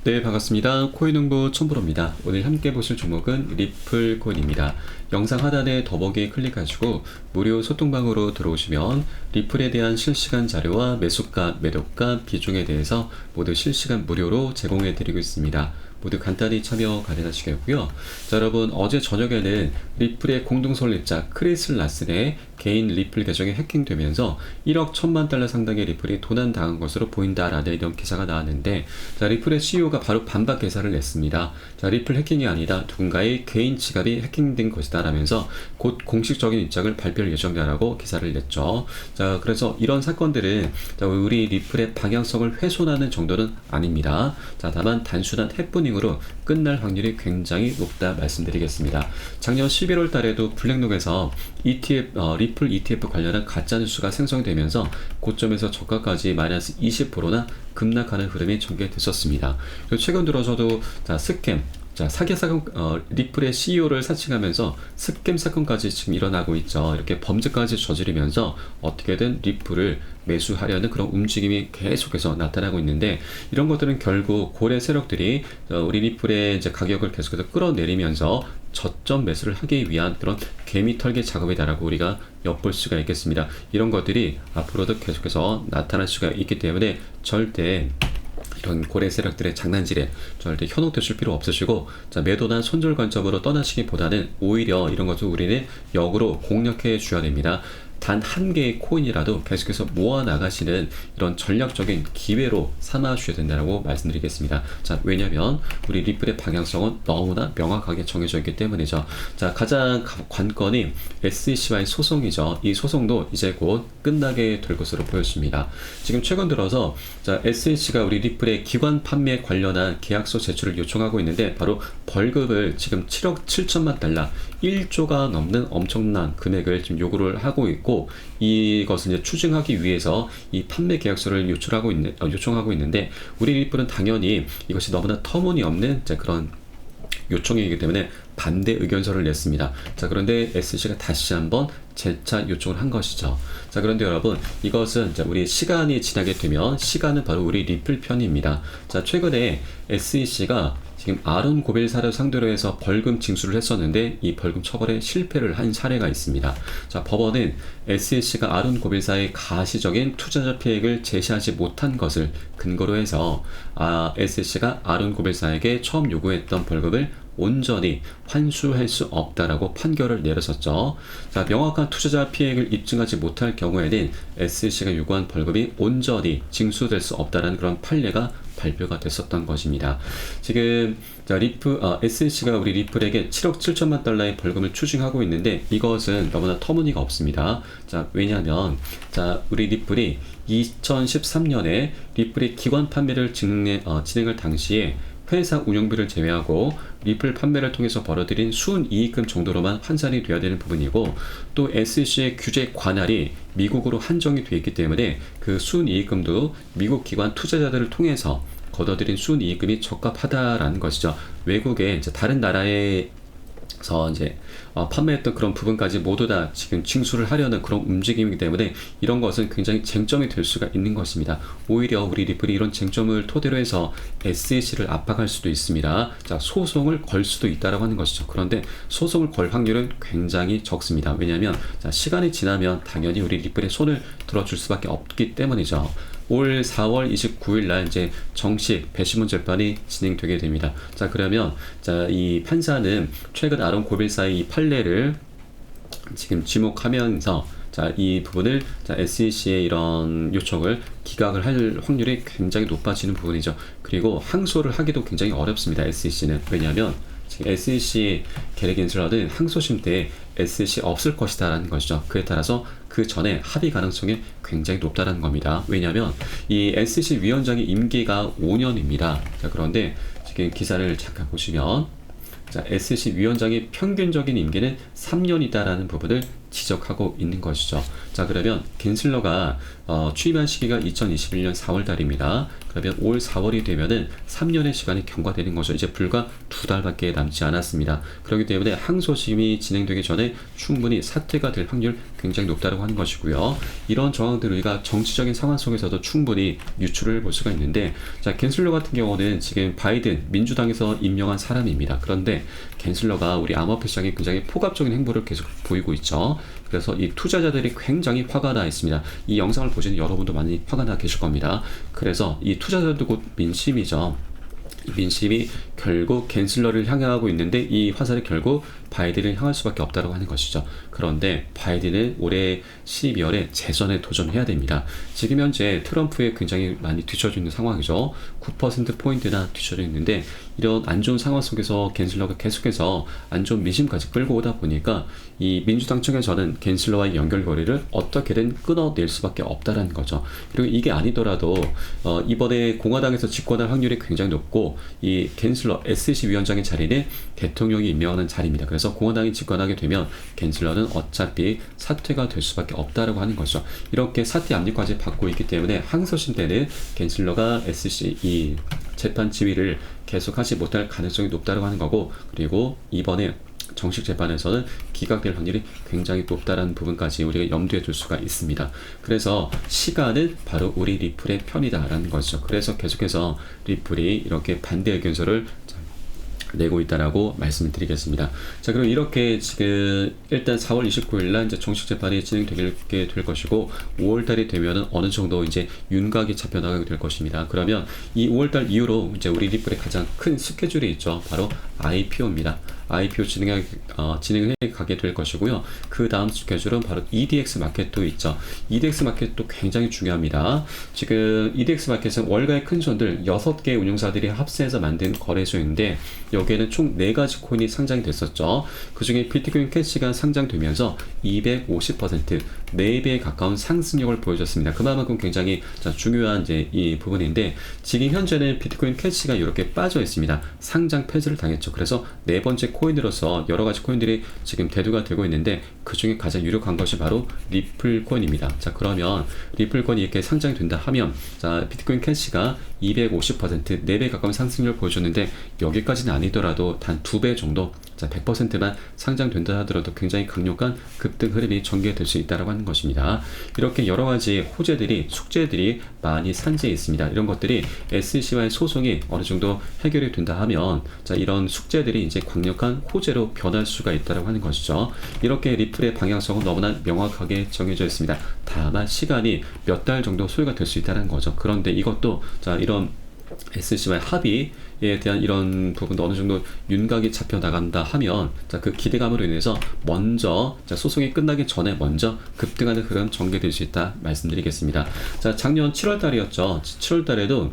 네, 반갑습니다. 코인홍보 첨부로입니다. 오늘 함께 보실 종목은 리플 코인입니다. 영상 하단에 더보기 클릭하시고 무료 소통방으로 들어오시면 리플에 대한 실시간 자료와 매수가, 매도가, 비중에 대해서 모두 실시간 무료로 제공해 드리고 있습니다. 모두 간단히 참여 가능하시겠고요. 자, 여러분, 어제 저녁에는 리플의 공동 설립자 크리스 라슨의 개인 리플 계정이 해킹되면서 1억 1천만 달러 상당의 리플이 도난당한 것으로 보인다라는 이런 기사가 나왔는데, 자, 리플의 CEO가 바로 반박 개사를 냈습니다. 자, 리플 해킹이 아니다, 누군가의 개인 지갑이 해킹된 것이다 라면서 곧 공식적인 입장을 발표할 예정이라고 기사를 냈죠. 자, 그래서 이런 사건들은 우리 리플의 방향성을 훼손하는 정도는 아닙니다. 자, 다만 단순한 해프닝으로 끝날 확률이 굉장히 높다 말씀드리겠습니다. 작년 11월 달에도 블랙록에서 리플 ETF 관련한 가짜뉴스가 생성되면서 고점에서 저가까지 마이너스 20%나 급락하는 흐름이 전개됐었습니다. 그리고 최근 들어서도 스캠, 사기 사건, 리플의 CEO를 사칭하면서 스캠 사건까지 지금 일어나고 있죠. 이렇게 범죄까지 저지르면서 어떻게든 리플을 매수하려는 그런 움직임이 계속해서 나타나고 있는데, 이런 것들은 결국 고래 세력들이 우리 리플의 이제 가격을 계속해서 끌어내리면서 저점 매수를 하기 위한 그런 개미털기 작업이다라고 우리가 엿볼 수가 있겠습니다. 이런 것들이 앞으로도 계속해서 나타날 수가 있기 때문에 절대 이런 고래 세력들의 장난질에 절대 현혹되실 필요 없으시고, 매도나 손절 관점으로 떠나시기보다는 오히려 이런 것을 우리는 역으로 공략해 주셔야 됩니다. 단 한 개의 코인이라도 계속해서 모아 나가시는 이런 전략적인 기회로 삼아 주셔야 된다고 말씀드리겠습니다. 자, 왜냐면 우리 리플의 방향성은 너무나 명확하게 정해져 있기 때문이죠. 자, 가장 관건이 SEC와의 소송이죠. 이 소송도 이제 곧 끝나게 될 것으로 보여집니다. 지금 최근 들어서 SEC가 우리 리플의 기관 판매 관련한 계약서 제출을 요청하고 있는데, 바로 벌금을 지금 7억 7천만 달러, 1조가 넘는 엄청난 금액을 지금 하고 있고, 이것을 이제 추징하기 위해서 이 판매 계약서를 요청하고 있는데, 우리 리플은 당연히 이것이 너무나 터무니없는 그런 요청이기 때문에 반대 의견서를 냈습니다. 자, 그런데 SEC가 다시 한번 재차 요청을 한 것이죠. 자, 그런데 여러분, 이것은 우리 시간이 지나게 되면 시간은 바로 우리 리플 편입니다. 자, 최근에 SEC가 지금 아론 고벨사를 상대로 해서 벌금 징수를 했었는데, 이 벌금 처벌에 실패를 한 사례가 있습니다. 자, 법원은 SEC가 아론 고벨사의 가시적인 투자자 피해액을 제시하지 못한 것을 근거로 해서 SEC가 아론 고벨사에게 처음 요구했던 벌금을 온전히 환수할 수 없다라고 판결을 내렸었죠. 자, 명확한 투자자 피해액을 입증하지 못할 경우에는 SEC가 요구한 벌금이 온전히 징수될 수 없다라는 그런 판례가 발표가 됐었던 것입니다. 지금 SEC가 우리 리플에게 7억 7천만 달러의 벌금을 추징하고 있는데, 이것은 너무나 터무니가 없습니다. 자, 왜냐하면 우리 리플이 2013년에 리플이 기관 판매를 진행할 당시에 회사 운영비를 제외하고 리플 판매를 통해서 벌어들인 순이익금 정도로만 환산이 돼야 되는 부분이고, 또 SEC의 규제 관할이 미국으로 한정이 되어 있기 때문에 그 순이익금도 미국 기관 투자자들을 통해서 거둬들인 순이익금이 적합하다라는 것이죠. 외국에 다른 나라에 판매했던 그런 부분까지 모두 다 지금 징수를 하려는 그런 움직임이기 때문에 이런 것은 굉장히 쟁점이 될 수가 있는 것입니다. 오히려 우리 리플이 이런 쟁점을 토대로 해서 SEC를 압박할 수도 있습니다. 자, 소송을 걸 수도 있다라고 하는 것이죠. 그런데 소송을 걸 확률은 굉장히 적습니다. 왜냐하면 시간이 지나면 당연히 우리 리플의 손을 들어줄 수밖에 없기 때문이죠. 올 4월 29일 날 이제 정식 배심원 재판이 진행되게 됩니다. 자, 그러면 이 판사는 최근 아론 고벨사의 이 판례를 지금 지목하면서 이 부분을 SEC의 이런 요청을 기각을 할 확률이 굉장히 높아지는 부분이죠. 그리고 항소를 하기도 굉장히 어렵습니다. SEC는. 왜냐하면 지금 SEC 게레긴슬러는 항소심 때 SEC 없을 것이다 라는 것이죠. 그에 따라서 그 전에 합의 가능성이 굉장히 높다는 겁니다. 왜냐하면 이 SEC 위원장의 임기가 5년입니다. 자, 그런데 지금 기사를 잠깐 보시면 SEC 위원장의 평균적인 임기는 3년이다라는 부분을 지적하고 있는 것이죠. 자, 그러면 겐슬러가 취임한 시기가 2021년 4월 달입니다. 그러면 올 4월이 되면은 3년의 시간이 경과되는 거죠. 이제 불과 2달밖에 남지 않았습니다. 그렇기 때문에 항소심이 진행되기 전에 충분히 사퇴가 될 확률 굉장히 높다고 하는 것이고요. 이런 정황들을 우리가 정치적인 상황 속에서도 충분히 유출을 볼 수가 있는데, 자, 겐슬러 같은 경우는 지금 바이든 민주당에서 임명한 사람입니다. 그런데 겐슬러가 우리 암호화폐 시장에 굉장히 포갑적인 행보를 계속 보이고 있죠. 그래서 이 투자자들이 굉장히 화가 나 있습니다. 이 영상을 보시는 여러분도 많이 화가 나 계실 겁니다. 그래서 이 투자자들도 곧 민심이죠. 이 민심이 결국 겐슬러를 향하고 있는데 이 화살이 결국 바이든을 향할 수밖에 없다고 하는 것이죠. 그런데 바이든은 올해 12월에 재선에 도전해야 됩니다. 지금 현재 트럼프에 굉장히 많이 뒤처져 있는 상황이죠. 9%포인트나 뒤처져 있는데 이런 안 좋은 상황 속에서 겐슬러가 계속해서 안 좋은 민심까지 끌고 오다 보니까 이 민주당 측에서는 겐슬러와의 연결고리를 어떻게든 끊어낼 수밖에 없다라는 거죠. 그리고 이게 아니더라도 이번에 공화당에서 집권할 확률이 굉장히 높고 이 겐슬러 SEC 위원장의 자리는 대통령이 임명하는 자리입니다. 그래서 공화당이 집권하게 되면 겐슬러는 어차피 사퇴가 될 수밖에 없다라고 하는 거죠. 이렇게 사퇴 압력까지 받고 있기 때문에 항소심 때는 겐슬러가 SEC 이 재판 지휘를 계속하지 못할 가능성이 높다고 하는 거고, 그리고 이번에 정식 재판에서는 기각될 확률이 굉장히 높다라는 부분까지 우리가 염두에 둘 수가 있습니다. 그래서 시간은 바로 우리 리플의 편이다라는 거죠. 그래서 계속해서 리플이 이렇게 반대 의견서를 내고 있다라고 말씀을 드리겠습니다. 자, 그럼 이렇게 지금 일단 4월 29일 날 이제 정식 재판이 진행되게 될 것이고 5월 달이 되면은 어느 정도 이제 윤곽이 잡혀 나가게 될 것입니다. 그러면 이 5월 달 이후로 이제 우리 리플의 가장 큰 스케줄이 있죠. 바로 IPO입니다. IPO 진행해 가게 될 것이고요. 그 다음 스케줄은 바로 EDX 마켓도 있죠. EDX 마켓도 굉장히 중요합니다. 지금 EDX 마켓은 월가의 큰 손들 6개 운용사들이 합세해서 만든 거래소인데 여기에는 총 4가지 코인이 상장이 됐었죠. 그 중에 비트코인 캐시가 상장되면서 250% 4배에 가까운 상승력을 보여줬습니다. 그만큼 굉장히 중요한 이제 이 부분인데 지금 현재는 비트코인 캐시가 이렇게 빠져 있습니다. 상장 폐지를 당했죠. 그래서 4번째 코인으로서 여러 가지 코인들이 지금 대두가 되고 있는데 그 중에 가장 유력한 것이 바로 리플 코인입니다. 자, 그러면 리플 코인이 이렇게 상장이 된다 하면 자, 비트코인 캐시가 250% 4배 가까운 상승률을 보여줬는데 여기까지는 아니더라도 단 2배 정도, 자, 100%만 상장된다 하더라도 굉장히 강력한 급등 흐름이 전개될 수 있다고 하는 것입니다. 이렇게 여러 가지 호재들이, 숙제들이 많이 산재해 있습니다. 이런 것들이 SEC와의 소송이 어느 정도 해결이 된다 하면 자, 이런 숙제들이 이제 강력한 호재로 변할 수가 있다고 하는 것이죠. 이렇게 리플의 방향성은 너무나 명확하게 정해져 있습니다. 다만 시간이 몇 달 정도 소요가 될 수 있다는 거죠. 그런데 이것도 자, 이런 SEC와의 합의에 대한 이런 부분도 어느 정도 윤곽이 잡혀 나간다 하면 자, 그 기대감으로 인해서 먼저 자, 소송이 끝나기 전에 먼저 급등하는 흐름 전개될 수 있다 말씀드리겠습니다. 자, 작년 7월 달이었죠. 7월 달에도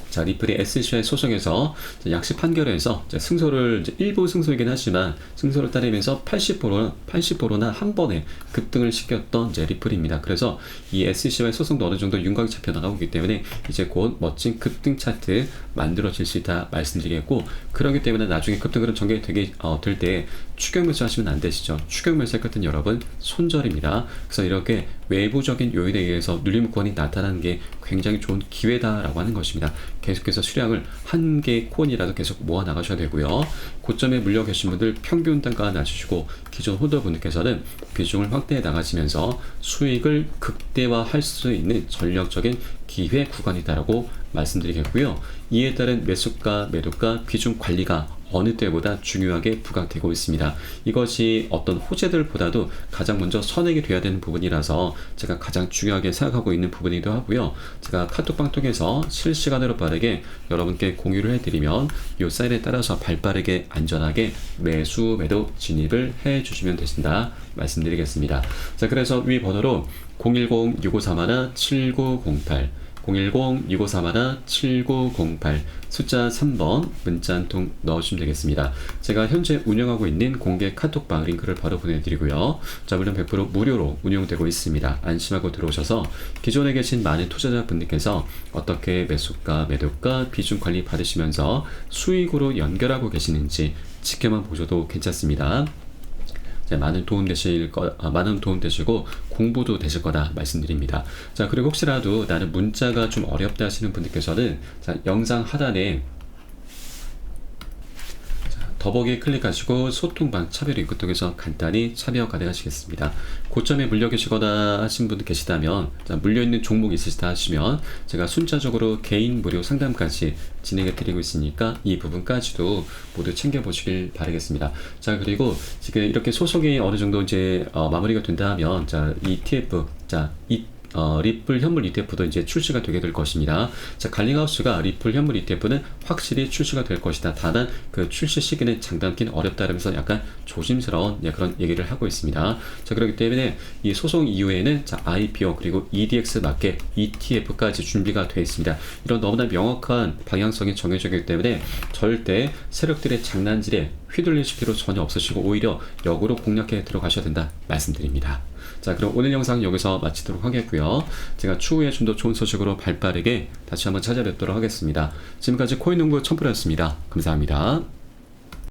자, 리플이 SEC와의 소송에서 약식 판결에서 승소를 이제 일부 승소이긴 하지만 승소를 따르면서 80%나 한 번에 급등을 시켰던 이제 리플입니다. 그래서 이 SEC와의 소송도 어느 정도 윤곽이 잡혀 나가고 있기 때문에 이제 곧 멋진 급등 차트 만들어질 수 있다 말씀드리겠고, 그렇기 때문에 나중에 급등으로 전개되게 될 때 추격 매수 하시면 안 되시죠. 추격 매수 같은 여러분 손절입니다. 그래서 이렇게 외부적인 요인에 의해서 눌림권이 나타나는 게 굉장히 좋은 기회다라고 하는 것입니다. 계속해서 수량을 한 개 코인이라도 계속 모아 나가셔야 되고요. 고점에 물려 계신 분들 평균 단가 낮추시고 기존 홀더분들께서는 비중을 확대해 나가시면서 수익을 극대화할 수 있는 전략적인 기회 구간이다라고 말씀드리겠고요. 이에 따른 매수가, 매도가, 비중 관리가 어느 때보다 중요하게 부각되고 있습니다. 이것이 어떤 호재들보다도 가장 먼저 선행이 돼야 되는 부분이라서 제가 가장 중요하게 생각하고 있는 부분이기도 하고요. 제가 카톡방 통해서 실시간으로 빠르게 여러분께 공유를 해드리면 이 사인에 따라서 발빠르게 안전하게 매수, 매도 진입을 해주시면 되신다 말씀드리겠습니다. 자, 그래서 위 번호로 010-6531-7908 010-6531-7908 숫자 3번 문자 한 통 넣어주시면 되겠습니다. 제가 현재 운영하고 있는 공개 카톡방 링크를 바로 보내드리고요. 자, 물론 100% 무료로 운영되고 있습니다. 안심하고 들어오셔서 기존에 계신 많은 투자자분들께서 어떻게 매수가, 매도가, 비중 관리 받으시면서 수익으로 연결하고 계시는지 지켜만 보셔도 괜찮습니다. 자, 많은 도움 되시고 공부도 되실 거다 말씀드립니다. 자, 그리고 혹시라도 나는 문자가 좀 어렵다 하시는 분들께서는 자, 영상 하단에 더보기 클릭하시고 소통방 차별 입구 통해서 간단히 참여 가능하시겠습니다. 고점에 물려 계시거나 하신 분들 계시다면 물려있는 종목이 있으시다 하시면 제가 순차적으로 개인 무료 상담까지 진행해 드리고 있으니까 이 부분까지도 모두 챙겨보시길 바라겠습니다. 자, 그리고 지금 이렇게 소송이 어느 정도 이제 마무리가 된다 하면 자, ETF 리플 현물 ETF도 이제 출시가 되게 될 것입니다. 자, 갈링하우스가 리플 현물 ETF는 확실히 출시가 될 것이다. 다만 그 출시 시기는 장담키는 어렵다면서 약간 조심스러운 그런 얘기를 하고 있습니다. 자, 그렇기 때문에 이 소송 이후에는 자, IPO 그리고 EDX 마켓 ETF까지 준비가 되어 있습니다. 이런 너무나 명확한 방향성이 정해져 있기 때문에 절대 세력들의 장난질에 휘둘리실 필요 전혀 없으시고 오히려 역으로 공략해 들어가셔야 된다 말씀드립니다. 자, 그럼 오늘 영상 여기서 마치도록 하겠고요. 제가 추후에 좀 더 좋은 소식으로 발빠르게 다시 한번 찾아뵙도록 하겠습니다. 지금까지 코인농부 첨프로였습니다. 감사합니다.